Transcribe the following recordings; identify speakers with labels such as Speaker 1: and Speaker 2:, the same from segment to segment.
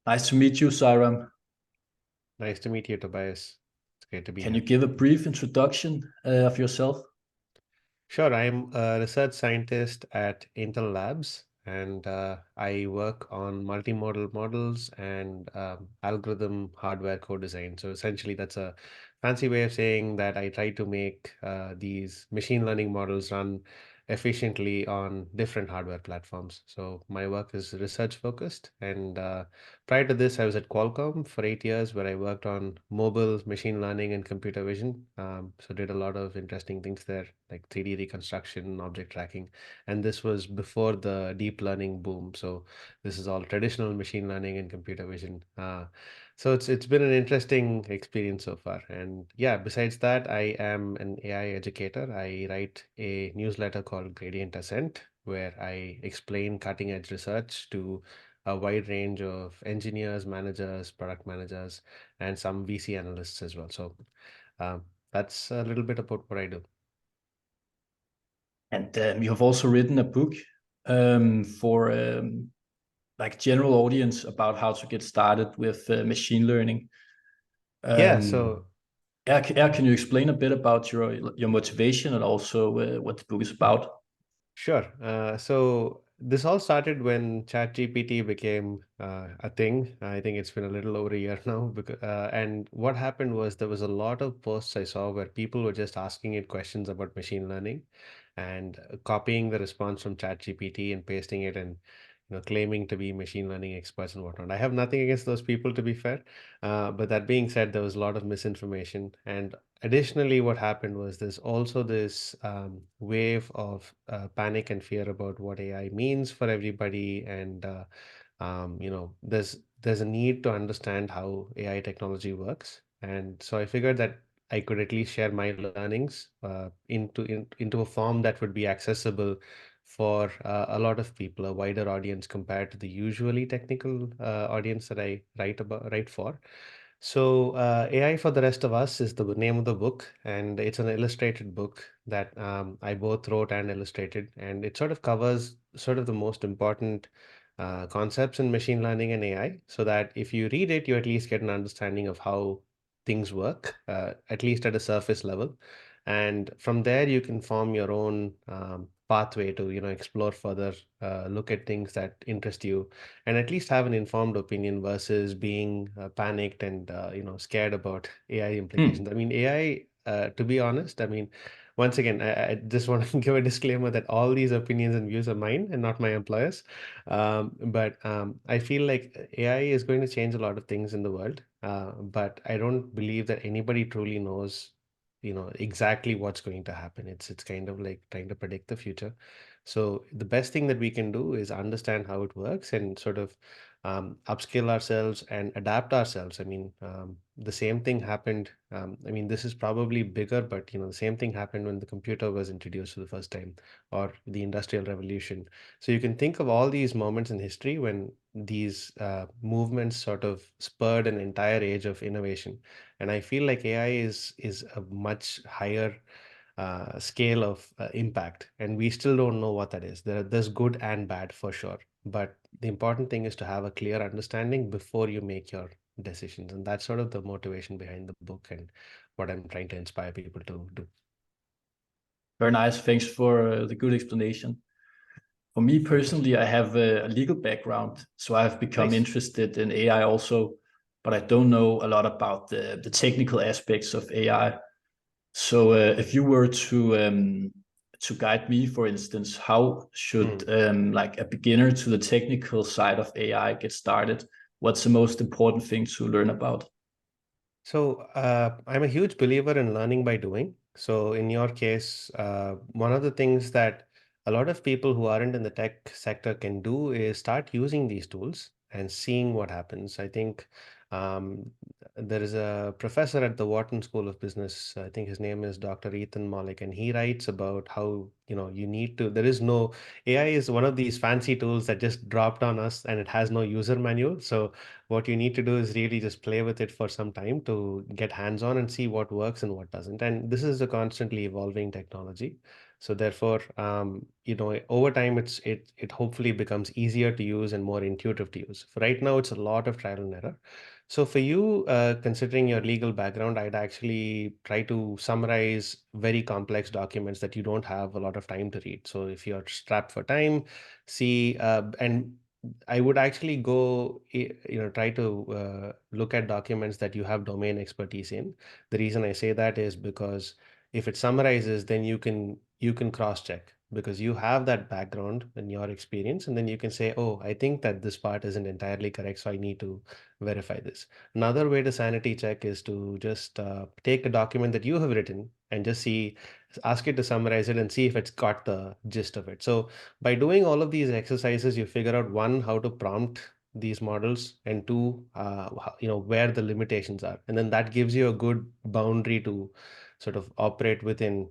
Speaker 1: Nice to meet you, Sairam.
Speaker 2: Nice to meet you, Tobias. It's great to be
Speaker 1: Can you
Speaker 2: here.
Speaker 1: give a brief introduction of yourself?
Speaker 2: Sure, I'm a research scientist at Intel Labs, and I work on multimodal models and algorithm hardware co-design. So essentially, that's a fancy way of saying that I try to make these machine learning models run efficiently on different hardware platforms. So my work is research focused, and prior to this, I was at Qualcomm for 8 years, where I worked on mobile machine learning and computer vision. So did a lot of interesting things there, like 3D reconstruction, object tracking, and this was before the deep learning boom. So this is all traditional machine learning and computer vision. So it's been an interesting experience so far. And yeah, besides that, I am an AI educator. I write a newsletter called Gradient Ascent, where I explain cutting edge research to a wide range of engineers, managers, product managers, and some VC analysts as well. So um, that's a little bit about what I do.
Speaker 1: And you have also written a book for like general audience about how to get started with machine learning.
Speaker 2: Yeah,
Speaker 1: Um,
Speaker 2: so
Speaker 1: can you explain a bit about your motivation and also what the book is about?
Speaker 2: sure. So this all started when ChatGPT became a thing. I think it's been a little over a year now. And what happened was there was a lot of posts I saw where people were just asking it questions about machine learning and copying the response from ChatGPT and pasting it and claiming to be machine learning experts and whatnot. I have nothing against those people, to be fair. But that being said, there was a lot of misinformation. And additionally, what happened was there's also this wave of panic and fear about what AI means for everybody, and there's a need to understand how AI technology works, and so I figured that I could at least share my learnings into a form that would be accessible for a lot of people, a wider audience compared to the usually technical audience that I write for. So, AI for the Rest of Us is the name of the book, and it's an illustrated book that I both wrote and illustrated, and it sort of covers sort of the most important concepts in machine learning and AI, so that if you read it, you at least get an understanding of how things work, at least at a surface level, and from there you can form your own pathway to explore further, look at things that interest you and at least have an informed opinion versus being panicked and scared about AI
Speaker 1: Hmm.
Speaker 2: implications. I mean, AI, to be honest, I mean, once again, I just want to give a disclaimer that all these opinions and views are mine and not my employers. But I feel like AI is going to change a lot of things in the world, but I don't believe that anybody truly knows, exactly what's going to happen. It's kind of like trying to predict the future. So the best thing that we can do is understand how it works and sort of upskill ourselves and adapt ourselves. I mean, the same thing happened. I mean, this is probably bigger, but the same thing happened when the computer was introduced for the first time, or the Industrial Revolution. So you can think of all these moments in history when these movements sort of spurred an entire age of innovation. And I feel like AI is a much higher scale of impact, and we still don't know what that is. There's good and bad for sure, but the important thing is to have a clear understanding before you make your decisions, and that's sort of the motivation behind the book and what I'm trying to inspire people to do.
Speaker 1: Very nice. Thanks for the good explanation. For me
Speaker 2: My pleasure.
Speaker 1: personally, I have a legal background, so I've become
Speaker 2: Nice.
Speaker 1: interested in AI also, but I don't know a lot about the technical aspects of AI. So, if you were to guide me, for instance, how should
Speaker 2: Hmm.
Speaker 1: like a beginner to the technical side of AI get started? What's the most important thing to learn about?
Speaker 2: So I'm a huge believer in learning by doing. So in your case, one of the things that a lot of people who aren't in the tech sector can do is start using these tools and seeing what happens. I think um, there is a professor at the Wharton School of Business. I think his name is Dr. Ethan Mollick, and he writes about how you need to. There is no AI is one of these fancy tools that just dropped on us, and it has no user manual. So what you need to do is really just play with it for some time to get hands on and see what works and what doesn't. And this is a constantly evolving technology. So therefore, over time, it hopefully becomes easier to use and more intuitive to use. For right now, it's a lot of trial and error. So for you, considering your legal background, I'd actually try to summarize very complex documents that you don't have a lot of time to read. So if you're strapped for time, see, and I would actually try to look at documents that you have domain expertise in. The reason I say that is because if it summarizes, then you can cross check because you have that background and your experience, and then you can say, oh, I think that this part isn't entirely correct, so I need to verify this. Another way to sanity check is to just take a document that you have written and just ask it to summarize it and see if it's got the gist of it. So by doing all of these exercises, you figure out one, how to prompt these models, and two, where the limitations are, and then that gives you a good boundary to sort of operate within.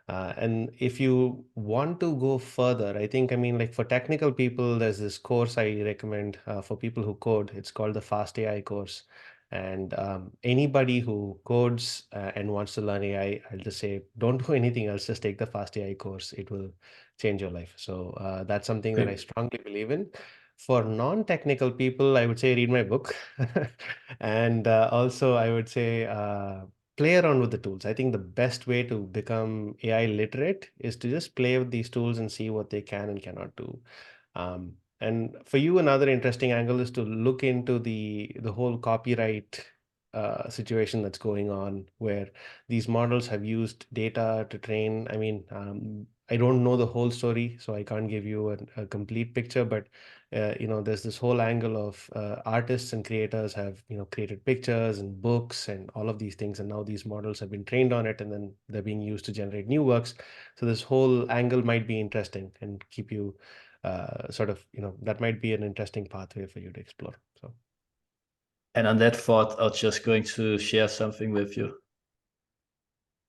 Speaker 2: And if you want to go further, I mean, like for technical people, there's this course I recommend for people who code. It's called the Fast AI course. And anybody who codes and wants to learn AI, I'll just say, don't do anything else. Just take the Fast AI course. It will change your life. So that's something that I
Speaker 1: Okay.
Speaker 2: strongly believe in. For non-technical people, I would say read my book. And also, I would say play around with the tools. I think the best way to become AI literate is to just play with these tools and see what they can and cannot do. And for you, another interesting angle is to look into the whole copyright situation that's going on, where these models have used data to train. I mean, I don't know the whole story, so I can't give you a complete picture, but there's this whole angle of artists and creators have, created pictures and books and all of these things, and now these models have been trained on it, and then they're being used to generate new works. So this whole angle might be interesting and keep you that might be an interesting pathway for you to explore. So.
Speaker 1: And on that thought, I'm just going to share something with you.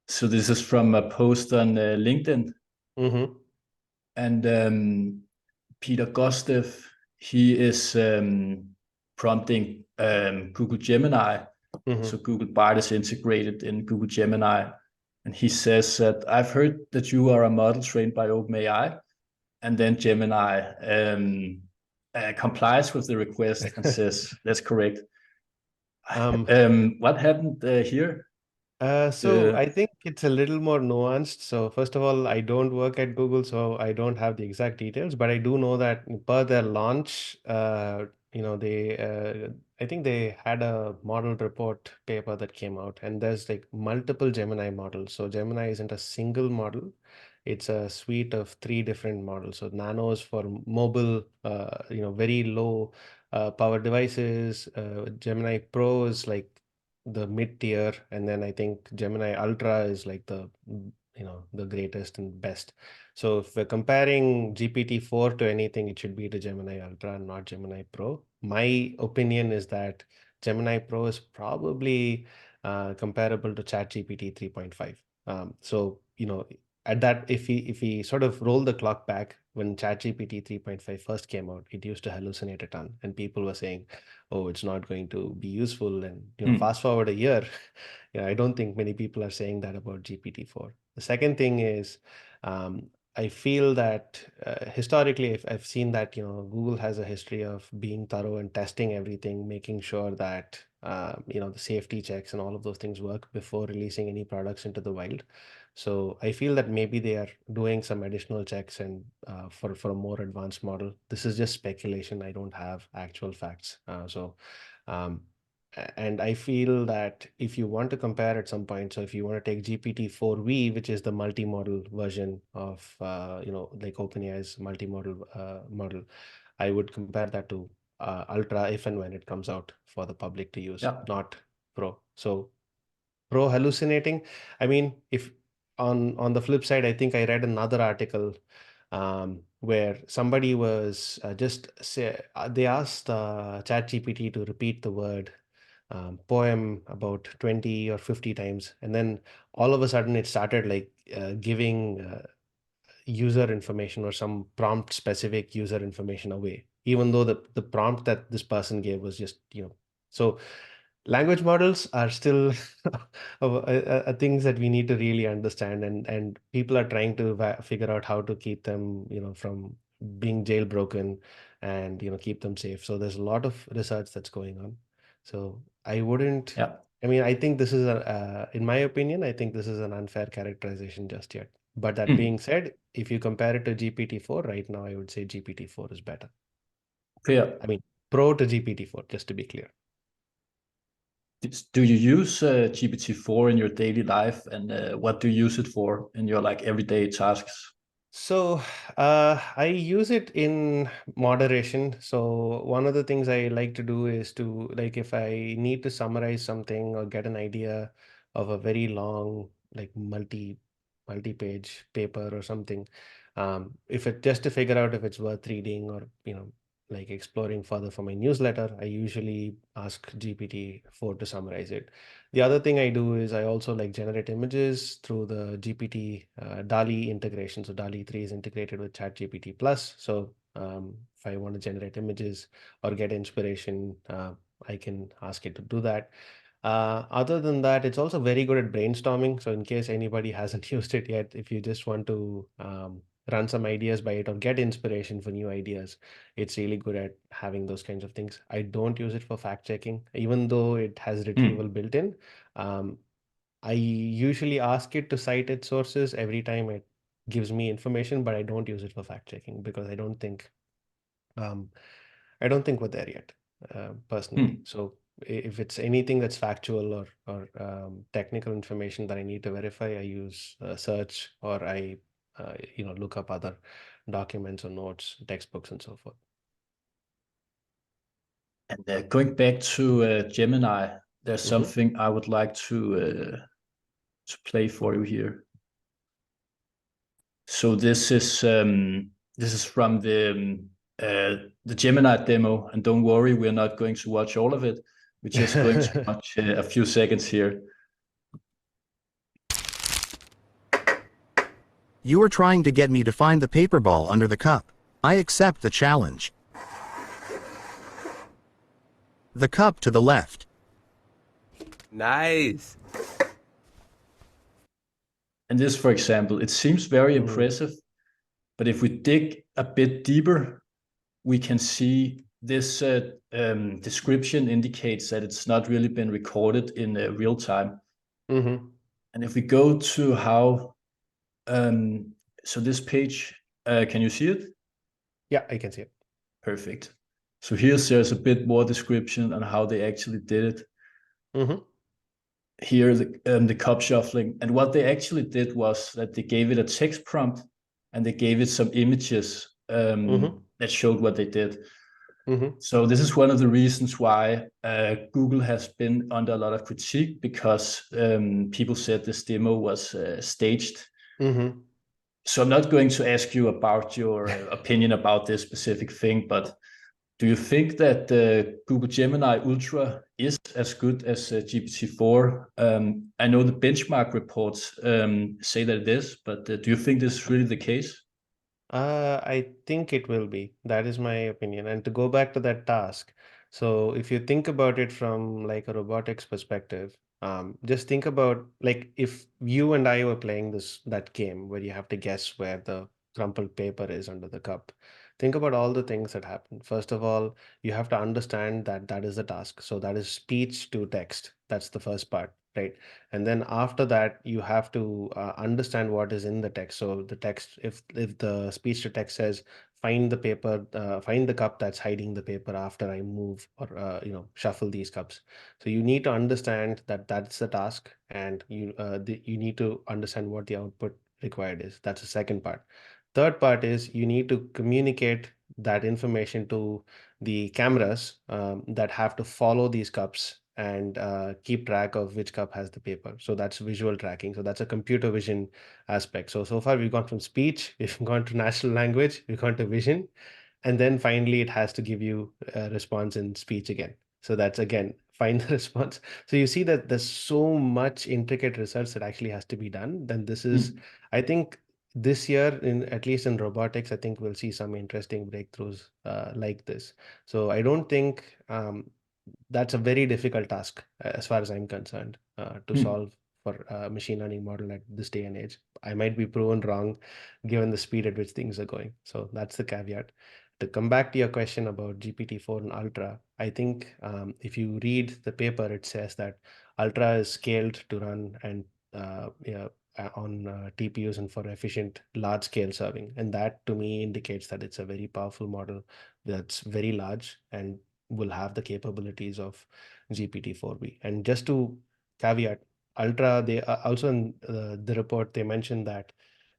Speaker 1: So this is from a post on LinkedIn,
Speaker 2: Mm-hmm.
Speaker 1: and Peter Gostev, he is prompting Google Gemini.
Speaker 2: Mm-hmm.
Speaker 1: So Google Bard is integrated in Google Gemini. And he says that I've heard that you are a model trained by OpenAI. And then Gemini complies with the request and says, that's correct.
Speaker 2: um
Speaker 1: What happened here?
Speaker 2: So I think it's a little more nuanced. So first of all, I don't work at Google, so I don't have the exact details, but I do know that per their launch, I think they had a model report paper that came out, and there's like multiple Gemini models. So Gemini isn't a single model. It's a suite of three different models. So Nano is for mobile, very low power devices. Gemini Pro is like the mid tier, and then I think Gemini Ultra is like the greatest and best. So if we're comparing GPT-4 to anything, it should be to Gemini Ultra and not Gemini Pro. My opinion is that Gemini Pro is probably comparable to ChatGPT 3.5. So at that, if we sort of roll the clock back, when ChatGPT 3.5 first came out, it used to hallucinate a ton, and people were saying, oh, it's not going to be useful. And
Speaker 1: Hmm.
Speaker 2: fast forward a year, I don't think many people are saying that about GPT-4. The second thing is, I feel that historically, I've seen that Google has a history of being thorough and testing everything, making sure that the safety checks and all of those things work before releasing any products into the wild. So I feel that maybe they are doing some additional checks and for a more advanced model. This is just speculation. I don't have actual facts. Um, and I feel that if you want to compare at some point, so if you want to take GPT-4V, which is the multi-model version of like OpenAI's multi-model model, I would compare that to Ultra if and when it comes out for the public to use,
Speaker 1: Yeah.
Speaker 2: not Pro. So Pro hallucinating. I mean, if on the flip side, I think I read another article where somebody was they asked ChatGPT to repeat the word poem about 20 or 50 times, and then all of a sudden it started like giving user information or some prompt specific user information away, even though the prompt that this person gave was just so Language models are still things that we need to really understand, and people are trying to figure out how to keep them, from being jailbroken, and keep them safe. So there's a lot of research that's going on. So I wouldn't.
Speaker 1: Yeah.
Speaker 2: I mean, I think this is in my opinion, I think this is an unfair characterization just yet. But that
Speaker 1: Mm.
Speaker 2: being said, if you compare it to GPT-4 right now, I would say GPT-4 is better.
Speaker 1: Clear.
Speaker 2: I mean, pro to GPT-4, just to be clear.
Speaker 1: Do you use GPT-4 in your daily life, and what do you use it for in your like everyday tasks?
Speaker 2: So, I use it in moderation. So, one of the things I like to do is to, like, if I need to summarize something or get an idea of a very long, like multi-page paper or something, if it just to figure out if it's worth reading, or, like exploring further for my newsletter, I usually ask GPT-4 to summarize it. The other thing I do is I also like generate images through the GPT DALI integration. So DALI 3 is integrated with ChatGPT Plus. So if I want to generate images or get inspiration, I can ask it to do that. Other than that, it's also very good at brainstorming. So in case anybody hasn't used it yet, if you just want to run some ideas by it or get inspiration for new ideas, it's really good at having those kinds of things. I don't use it for fact checking, even though it has retrieval
Speaker 1: Mm.
Speaker 2: built in. Um, I usually ask it to cite its sources every time it gives me information, but I don't use it for fact checking because um, I don't think we're there yet, personally.
Speaker 1: Mm.
Speaker 2: So if it's anything that's factual or technical information that I need to verify, I use search, or I look up other documents or notes, textbooks, and so forth.
Speaker 1: And going back to Gemini, there's
Speaker 2: Hmm.
Speaker 1: something I would like to play for you here. So this is from the Gemini demo, and don't worry, we're not going to watch all of it. We're just going to watch a few seconds here.
Speaker 3: You are trying to get me to find the paper ball under the cup. I accept the challenge. The cup to the left.
Speaker 4: Nice.
Speaker 1: And this, for example, it seems very
Speaker 2: Mhm.
Speaker 1: impressive, but if we dig a bit deeper, we can see this description indicates that it's not really been recorded in real time.
Speaker 2: Mhm.
Speaker 1: And if we go to how, so this page, can you see it?
Speaker 2: Yeah, I can see it.
Speaker 1: Perfect. So there's a bit more description on how they actually did it.
Speaker 2: Mhm.
Speaker 1: Here, the cup shuffling. And what they actually did was that they gave it a text prompt and they gave it some images
Speaker 2: Mhm.
Speaker 1: that showed what they did.
Speaker 2: Mhm.
Speaker 1: So this is one of the reasons why Google has been under a lot of critique, because people said this demo was staged.
Speaker 2: Mhm.
Speaker 1: So I'm not going to ask you about your opinion about this specific thing, but do you think that Google Gemini Ultra is as good as GPT-4? I know the benchmark reports say that it is, but do you think this is really the case?
Speaker 2: I think it will be. That is my opinion. And to go back to that task, so if you think about it from like a robotics perspective, just think about like if you and I were playing that game where you have to guess where the crumpled paper is under the cup. Think about all the things that happen. First of all, you have to understand that that is the task. So that is speech to text. That's the first part, right? And then after that you have to understand what is in the text. So the text, if the speech to text says find the cup that's hiding the paper after I move or shuffle these cups, so you need to understand that that's the task, and you need to understand what the output required is. That's the second part. Third part is you need to communicate that information to the cameras that have to follow these cups and keep track of which cup has the paper. So that's visual tracking. So that's a computer vision aspect. So far we've gone from speech, we've gone to natural language, we've gone to vision, and then finally it has to give you a response in speech again. So that's again find the response. So you see that there's so much intricate research that actually has to be done. Then this is,
Speaker 1: Mm.
Speaker 2: I think, this year, in at least in robotics, I think we'll see some interesting breakthroughs like this. So I don't think that's a very difficult task as far as I'm concerned to solve for a machine learning model at this day and age. I might be proven wrong given the speed at which things are going. So that's the caveat. To come back to your question about GPT-4 and Ultra, I think if you read the paper, it says that Ultra is scaled to run and on TPUs and for efficient large scale serving. And that to me indicates that it's a very powerful model that's very large and will have the capabilities of GPT-4b. And just to caveat, Ultra, they also in the report, they mentioned that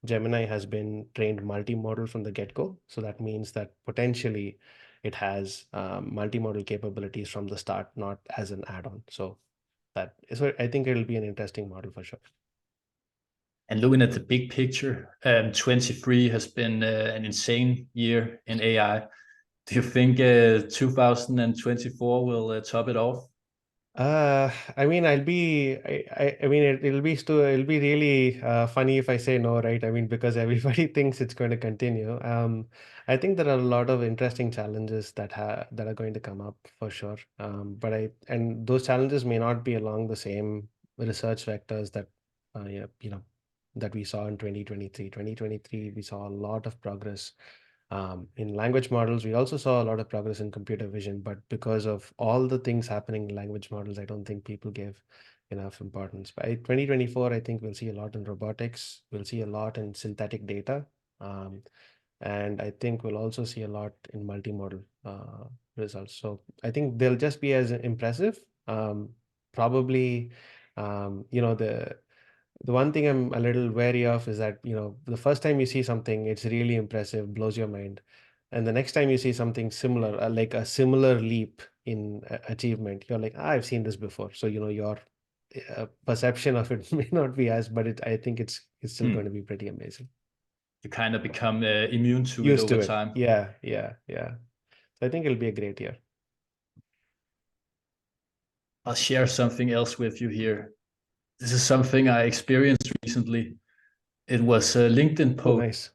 Speaker 2: Gemini has been trained multimodal from the get-go. So that means that potentially it has multimodal capabilities from the start, not as an add-on. So I think it'll be an interesting model for sure.
Speaker 1: And looking at the big picture, 23 has been an insane year in AI. Do you think 2024 will top it off?
Speaker 2: I mean, I mean, it'll be really funny if I say no, right? I mean, because everybody thinks it's going to continue. I think there are a lot of interesting challenges that are going to come up for sure. And those challenges may not be along the same research vectors that, yeah, that we saw in 2023. 2023, we saw a lot of progress in language models. We also saw a lot of progress in computer vision, but because of all the things happening in language models, I don't think people gave enough importance. By 2024, I think we'll see a lot in robotics. We'll see a lot in synthetic data. And I think we'll also see a lot in multimodal results. So I think they'll just be as impressive. Probably, the one thing I'm a little wary of is that, the first time you see something, it's really impressive, blows your mind. And the next time you see something similar, like a similar leap in achievement, you're like, I've seen this before. So, your perception of it may not be but I think it's still going to be pretty amazing.
Speaker 1: You kind of become immune to
Speaker 2: Used
Speaker 1: it
Speaker 2: to
Speaker 1: over
Speaker 2: it.
Speaker 1: time.
Speaker 2: Yeah. So I think it'll be a great year.
Speaker 1: I'll share something else with you here. This is something I experienced recently. It was a LinkedIn post.
Speaker 2: Oh, nice.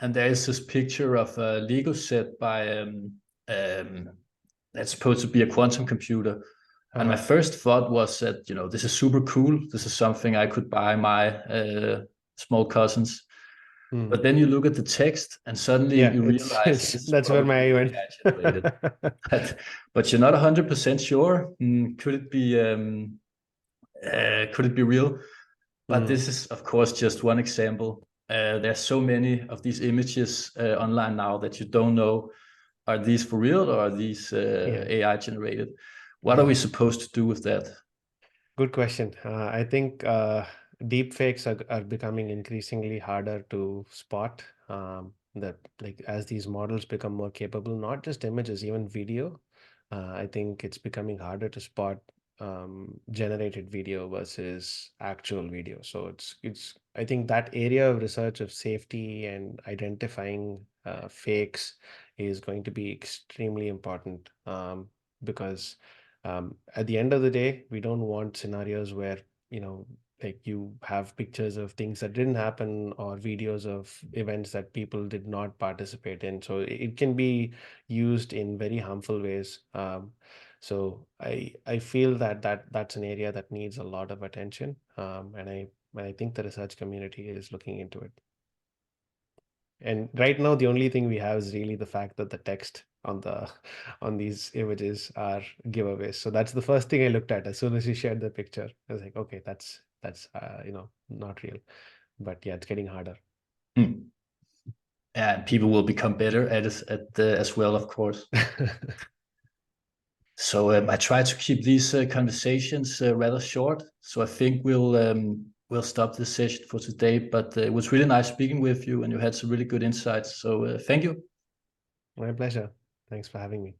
Speaker 1: And there is this picture of a Lego set by that's supposed to be a quantum computer. And my first thought was that, this is super cool. This is something I could buy my small cousins. But then you look at the text and suddenly you realize
Speaker 2: that's where my eye went.
Speaker 1: generated. but you're not 100% sure. Could it be real? But this is, of course, just one example. There's so many of these images online now that you don't know, are these for real or are these AI generated? What are we supposed to do with that?
Speaker 2: Good question. I think deep fakes are becoming increasingly harder to spot. That like as these models become more capable, not just images, even video. I think it's becoming harder to spot generated video versus actual video. So I think that area of research of safety and identifying fakes is going to be extremely important because at the end of the day, we don't want scenarios where, like you have pictures of things that didn't happen or videos of events that people did not participate in. So it can be used in very harmful ways. So I feel that's an area that needs a lot of attention. And I think the research community is looking into it. And right now, the only thing we have is really the fact that the text on these images are giveaways. So that's the first thing I looked at as soon as you shared the picture. I was like, okay, that's not real. But yeah, it's getting harder.
Speaker 1: And people will become better at it as well, of course. So I try to keep these conversations rather short. So I think we'll stop this session for today. But it was really nice speaking with you, and you had some really good insights. So thank you.
Speaker 2: My pleasure. Thanks for having me.